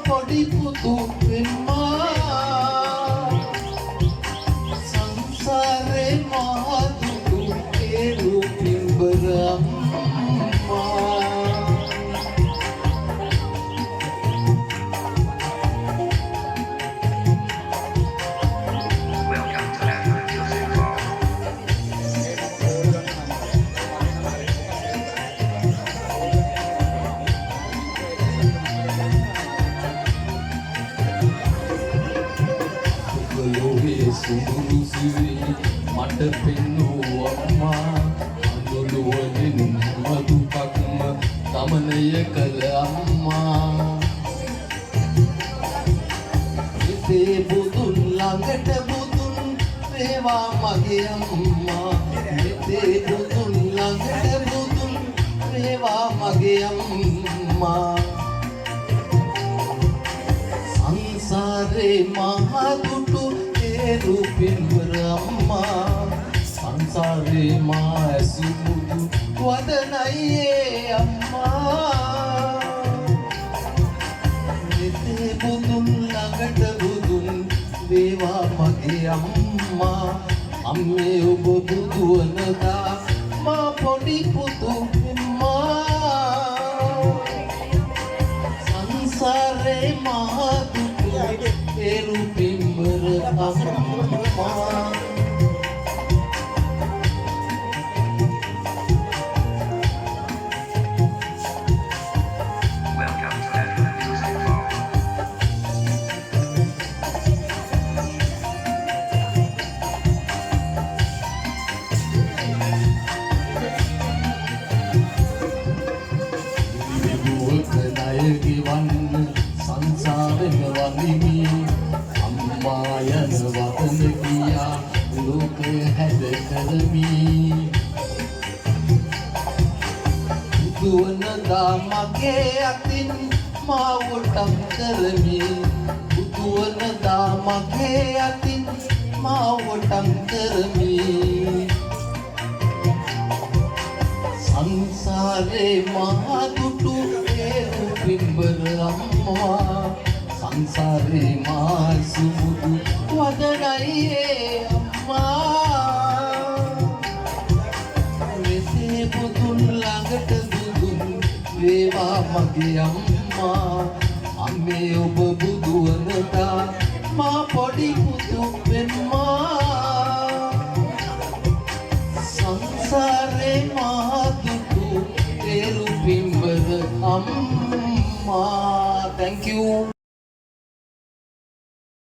පොඩි පුතු වෙම්මා සංසාරේ මා දුටු ඒ රූපින්බර අම්මා සුදුරු සිවි මට පෙන්නූ අම්මා අඳුළුවලින් මදුපක්ම ගමනය කළ අම්මා ඉතේ බුදුන් ළඟට බුදුන් වේවා මගේ අම්මා ඉතේ බුදුන් ළඟට බුදුන් වේවා මගේ අම්මා සංසාරේ මහා දුටු රූපින්බර අම්මා සංසාරේ මා ඇසුමුදු වදනයේ අම්මා මෙතේ බුදුන් ළඟට බුදුන් වේවා මගේ අම්මා අම්මේ ඔබ බුදු වනදා මා පොඩි පුතු වෙම්මා සංසාරේ මා දුටු ඒ රූපින්බර අම්මා සංසාරෙම වඳිමි අම්මා යන වතන කියා ලෝකය හැද කරමි බුදුවනදා මගේ අතින් මාවටම් කරමි බුදුවනදා මගේ අතින් මාවටම් කරමි සංසාරේ මහා දුටු ඒ රූපින්බර අම්මා සංසාරේ මා සුමුදු වදනයේ අම්මා මෙසේ බුදුන් ළඟට බුදුන් වේවා මගේ අම්මා අම්මේ ඔබ බුදු වනදා මා පොඩි පුතු